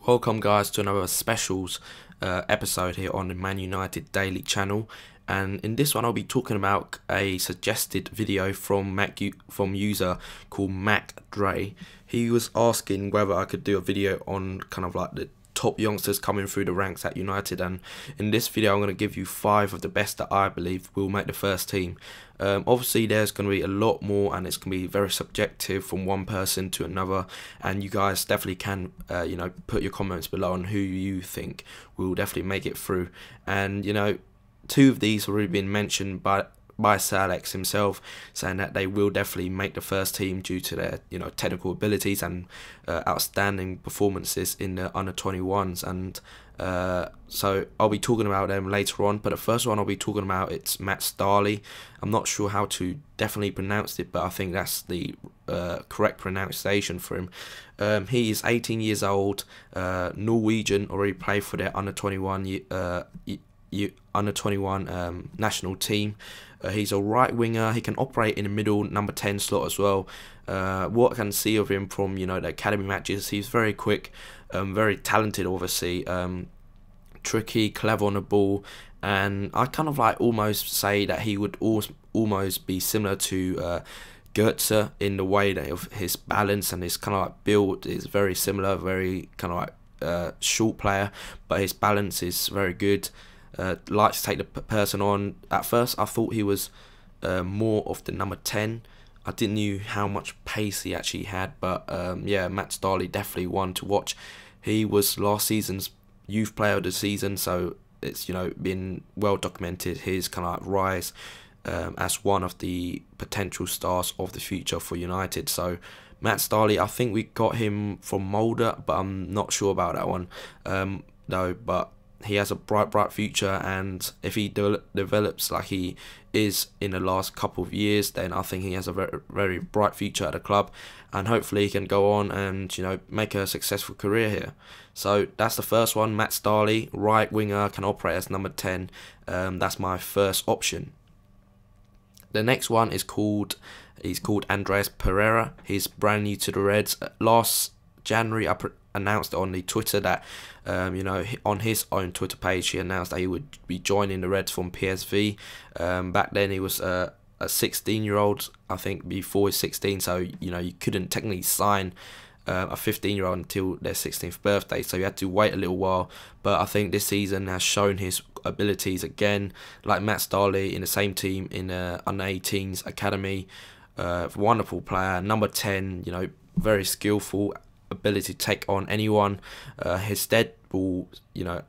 Welcome guys to another specials episode here on the Man United Daily channel, and in this one I'll be talking about a suggested video from user called Mac Dre. He was asking whether I could do a video on kind of like the top youngsters coming through the ranks at United, and in this video I'm going to give you 5 of the best that I believe will make the first team. Obviously there's going to be a lot more, and it's going to be very subjective from one person to another, and you guys definitely can put your comments below on who you think will definitely make it through. And 2 of these have already been mentioned by Sir Alex himself, saying that they will definitely make the first team due to their technical abilities and outstanding performances in the under-21s. And so I'll be talking about them later on, but the first one I'll be talking about, it's Matt Daehli. I'm not sure how to definitely pronounce it, but I think that's the correct pronunciation for him. He is 18 years old, Norwegian, already played for their under-21 national team. He's a right winger. He can operate in the middle number 10 slot as well. What I can see of him from the academy matches, he's very quick, very talented, obviously, tricky, clever on the ball, and I kind of almost say that he would almost be similar to Goetze in the way that of his balance and his kind of build is very similar, very kind of short player, but his balance is very good. Likes to take the person on. At first I thought he was more of the number 10. I didn't know how much pace he actually had, but yeah, Matt Daehli definitely one to watch. He was last season's youth player of the season, so it's been well documented his kind of rise as one of the potential stars of the future for United. So Matt Daehli, I think we got him from Mulder, but I'm not sure about that one though. But he has a bright future, and if he develops like he is in the last couple of years, then I think he has a very bright future at the club, and hopefully he can go on and make a successful career here. So that's the first one, Matt Daehli, right winger, can operate as number 10. That's my first option. The next one is he's called Andreas Pereira. He's brand new to the Reds. Last January I announced on the Twitter that on his own Twitter page he announced that he would be joining the Reds from PSV. Back then he was a 16-year-old, I think, before he's 16, so you couldn't technically sign a 15-year-old until their 16th birthday, so you had to wait a little while. But I think this season has shown his abilities again, like Matt Daehli, in the same team in the under-18s academy. Wonderful player, number 10, very skillful, ability to take on anyone. His dead ball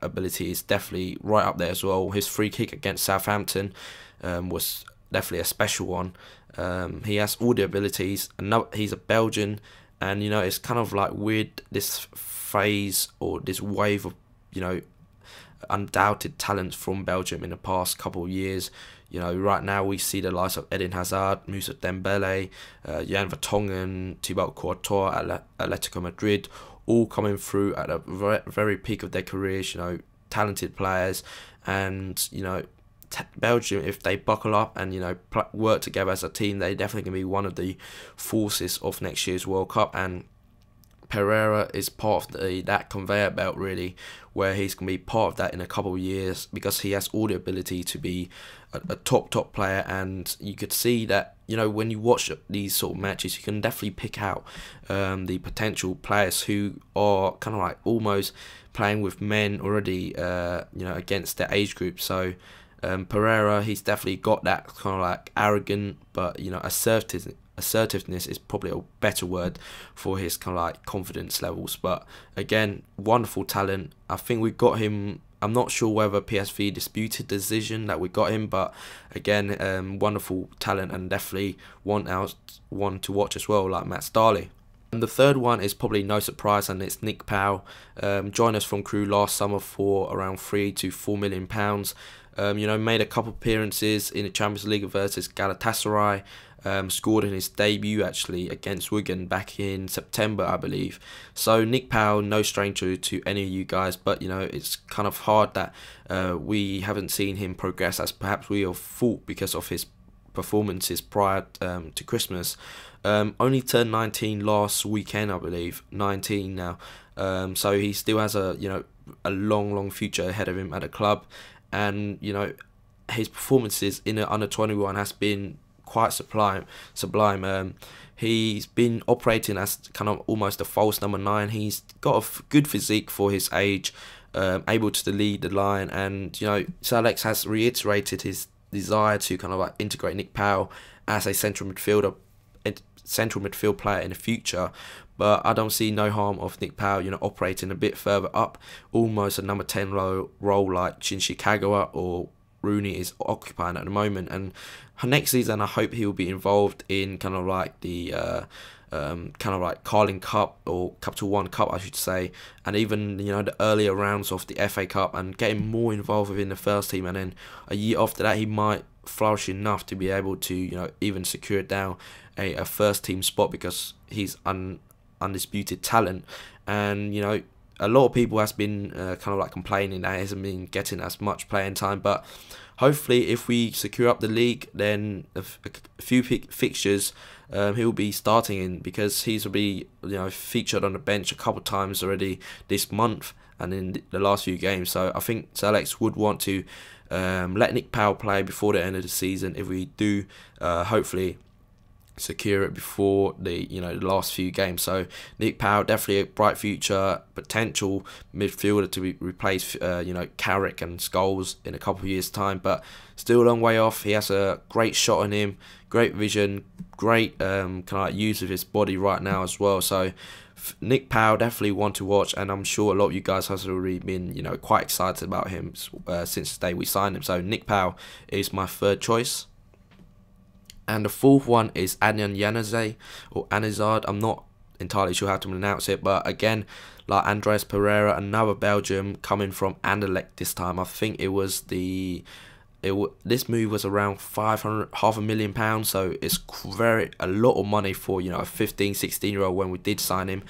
ability is definitely right up there as well. His free kick against Southampton was definitely a special one. He has all the abilities. He's a Belgian, and it's kind of weird, this phase or this wave of undoubted talents from Belgium in the past couple of years. Right now we see the likes of Eden Hazard, Moussa Dembele, Jan Vertonghen, Thibaut Courtois at Atletico Madrid, all coming through at a very peak of their careers. Talented players, and Belgium, if they buckle up and work together as a team, they definitely can be one of the forces of next year's World Cup. And Pereira is part of that conveyor belt, really, where he's going to be part of that in a couple of years, because he has all the ability to be a top player. And you could see that when you watch these sort of matches, you can definitely pick out the potential players who are kind of almost playing with men already, against their age group. So Pereira, he's definitely got that kind of arrogant, but assertiveness is probably a better word for his kind of confidence levels. But again, wonderful talent. I think we got him. I'm not sure whether PSV disputed the decision that we got him, but again, wonderful talent, and definitely one to watch as well, like Matt Daehli. And the third one is probably no surprise, and it's Nick Powell. Joined us from Crewe last summer for around £3 to £4 million. Made a couple appearances in the Champions League versus Galatasaray. Scored in his debut actually against Wigan back in September, I believe. So Nick Powell, no stranger to any of you guys, but it's kind of hard that we haven't seen him progress as perhaps we have thought, because of his performances prior to Christmas. Only turned 19 last weekend, I believe. 19 now. So he still has a long future ahead of him at the club, and his performances in the under-21 has been quite sublime. He's been operating as kind of almost a false number 9. He's got a good physique for his age, able to lead the line, and Sir Alex has reiterated his desire to kind of like integrate Nick Powell as a central midfield player in the future. But I don't see no harm of Nick Powell, operating a bit further up, almost a number 10 role like Shinji Kagawa or Rooney is occupying at the moment. And next season, I hope he will be involved in kind of like the Carling Cup or Capital One Cup, I should say, and even the earlier rounds of the FA Cup, and getting more involved within the first team. And then a year after that, he might flourish enough to be able to even secure down a first team spot, because he's undisputed talent. And a lot of people has been kind of like complaining that he hasn't been getting as much playing time, but hopefully if we secure up the league, then a few fixtures he'll be starting in, because he's will be featured on the bench a couple of times already this month and in the last few games. So I think Sir Alex would want to let Nick Powell play before the end of the season if we do hopefully secure it before the the last few games. So Nick Powell, definitely a bright future potential midfielder to replace Carrick and Scholes in a couple of years time, but still a long way off. He has a great shot on him, great vision, great kind of like use of his body right now as well. So Nick Powell, definitely one to watch, and I'm sure a lot of you guys have already been quite excited about him since the day we signed him. So Nick Powell is my third choice. And the fourth one is Adnan Januzaj, or Januzaj. I'm not entirely sure how to pronounce it, but again, like Andreas Pereira, another Belgium coming from Anderlecht this time. I think this move was around £500,000, so it's a lot of money for a 15, 16-year-old when we did sign him.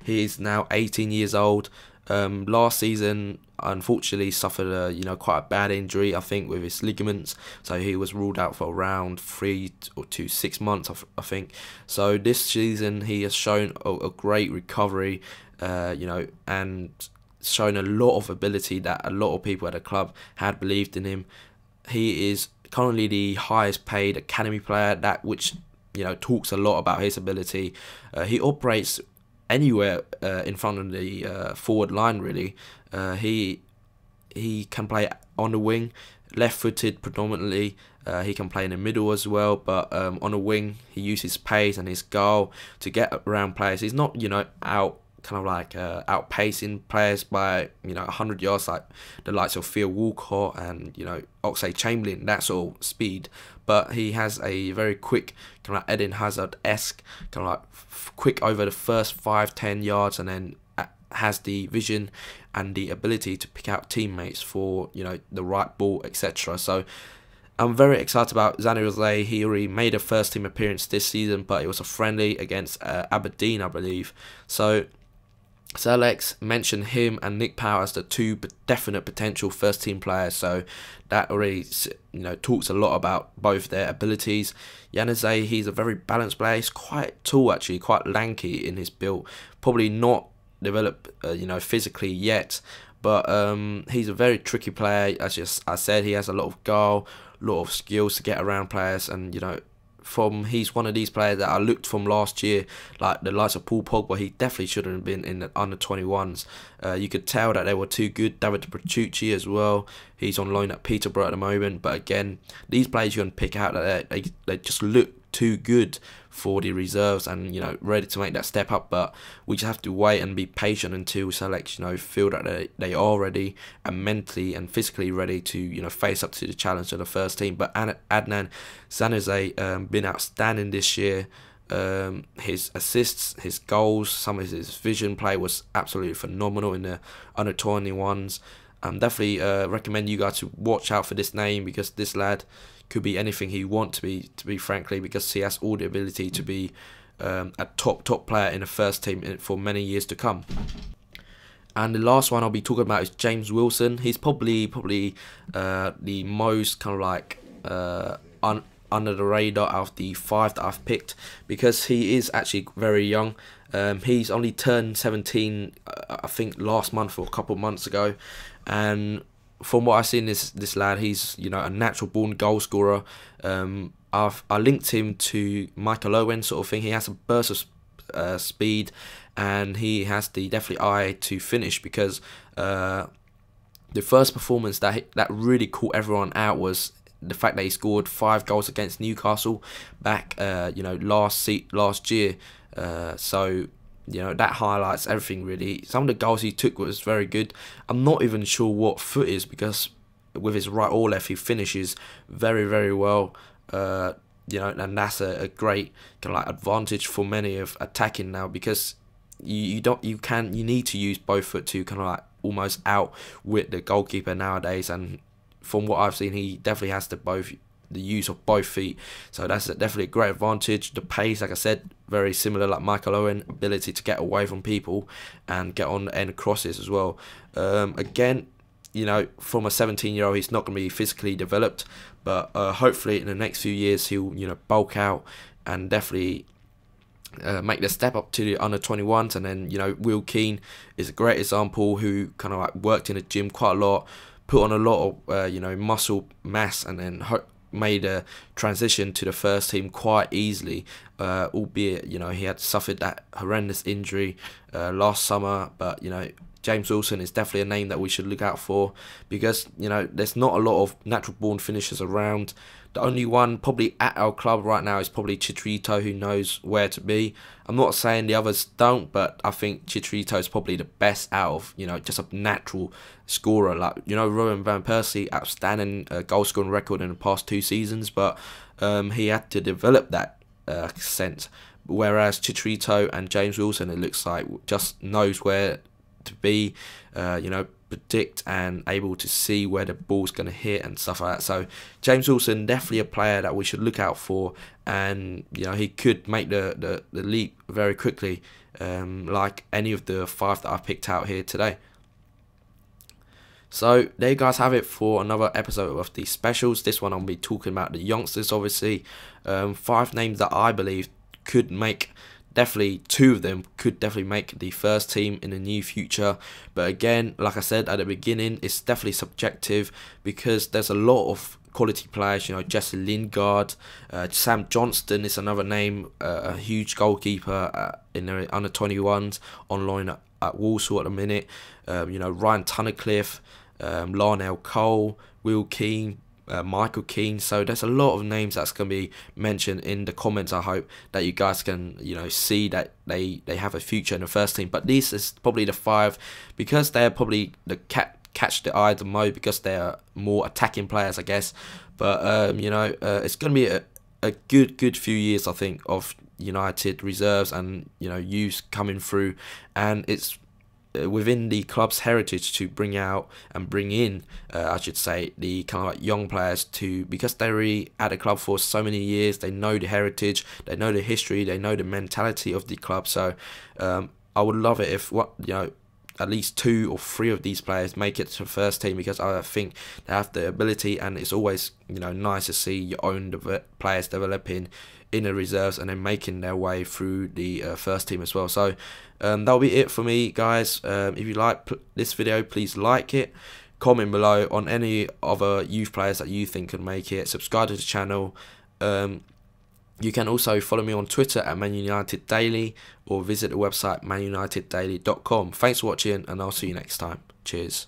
He's now 18 years old. Last season, unfortunately, suffered a quite a bad injury, I think, with his ligaments, so he was ruled out for around 3 to 6 months, I think. So this season he has shown a great recovery, and shown a lot of ability that a lot of people at the club had believed in him. He is currently the highest paid academy player, that which talks a lot about his ability. He operates anywhere in front of the forward line, really. He can play on the wing, left-footed predominantly. He can play in the middle as well, but on the wing he uses pace and his goal to get around players. He's not outpacing players by 100 yards like the likes of Theo Walcott and Oxlade-Chamberlain, that sort of speed, but he has a very quick kind of Eden Hazard-esque kind of like quick over the first 5-10 yards, and then has the vision and the ability to pick out teammates for the right ball, etc. So I'm very excited about Januzaj. He already made a first team appearance this season, but it was a friendly against Aberdeen, I believe. So Sir Alex mentioned him and Nick Powell as the two definite potential first team players, so that already talks a lot about both their abilities. Januzaj, he's a very balanced player. He's quite tall, actually, quite lanky in his build. Probably not developed physically yet, but he's a very tricky player. As I said, he has a lot of goal, a lot of skills to get around players, and he's one of these players that I looked from last year, like the likes of Paul Pogba. He definitely shouldn't have been in the under-21s. You could tell that they were too good. David Petrucci as well. He's on loan at Peterborough at the moment. But again, these players you can pick out that they just look too good for the reserves and ready to make that step up. But we just have to wait and be patient until Alex feel that they are ready and mentally and physically ready to face up to the challenge of the first team. But Adnan Januzaj been outstanding this year. His assists, his goals, some of his vision play was absolutely phenomenal in the under-21s. Definitely recommend you guys to watch out for this name, because this lad could be anything he wants to be frankly, because he has all the ability to be a top player in the first team for many years to come. And the last one I'll be talking about is James Wilson. He's probably the most kind of like under the radar out of the 5 that I've picked, because he is actually very young. He's only turned 17, I think, last month or a couple of months ago, and from what I've seen, this lad, he's, you know, a natural born goal scorer. I linked him to Michael Owen sort of thing. He has a burst of speed, and he has the definitely eye to finish, because the first performance that really caught everyone out was the fact that he scored 5 goals against Newcastle back you know, last year. So, you know, that highlights everything really. Some of the goals he took was very good. I'm not even sure what foot is, because with his right or left he finishes very, very well. You know, and that's a great kind of like advantage for many of attacking now, because you need to use both foot to kind of like almost outwit the goalkeeper nowadays. And from what I've seen, he definitely has the use of both feet, so that's definitely a great advantage. The pace, like I said, very similar like Michael Owen, ability to get away from people and get on the end crosses as well. Again, you know, from a 17-year-old, he's not going to be physically developed, but hopefully in the next few years he'll, you know, bulk out and definitely make the step up to the under 21s. And then, you know, Will Keane is a great example, who kind of like worked in the gym quite a lot, put on a lot of you know, muscle mass, and then made a transition to the first team quite easily, albeit, you know, he had suffered that horrendous injury last summer. But, you know, James Wilson is definitely a name that we should look out for, because, you know, there's not a lot of natural born finishers around. The only one probably at our club right now is probably Chicharito, who knows where to be. I'm not saying the others don't, but I think Chicharito is probably the best out of, you know, just a natural scorer. Like, you know, Rowan Van Persie, outstanding goal scoring record in the past 2 seasons, but he had to develop that sense. Whereas Chicharito and James Wilson, it looks like, just knows where to be, you know, predict and able to see where the ball's going to hit and stuff like that. So James Wilson, definitely a player that we should look out for, and, you know, he could make the leap very quickly, like any of the 5 that I've picked out here today. So there you guys have it for another episode of the specials. This one I'll be talking about the youngsters, obviously. 5 names that I believe could make, definitely 2 of them could definitely make the first team in the near future. But again, like I said at the beginning, it's definitely subjective, because there's a lot of quality players, you know, Jesse Lingard, Sam Johnston is another name, a huge goalkeeper in the under 21s on loan at Walsall at the minute. You know, Ryan Tunnicliffe, Larnell Cole, Will Keane, Michael Keane. So there's a lot of names that's going to be mentioned in the comments. I hope that you guys can, you know, see that they have a future in the first team. But this is probably the 5, because they're probably the catch the eye the most, because they're more attacking players, I guess. But you know, it's going to be a good few years, I think, of United reserves and, you know, youths coming through, and it's within the club's heritage to bring out and bring in, I should say, the kind of like young players, to, because they're really at the club for so many years. They know the heritage, they know the history, they know the mentality of the club. So I would love it if, at least 2 or 3 of these players make it to the first team, because I think they have the ability, and it's always, you know, nice to see your own players developing in the reserves and then making their way through the first team as well. So that'll be it for me, guys. If you like this video, please like it, comment below on any other youth players that you think can make it, subscribe to the channel. You can also follow me on Twitter at ManUnitedDaily, or visit the website ManUnitedDaily.com. Thanks for watching, and I'll see you next time. Cheers.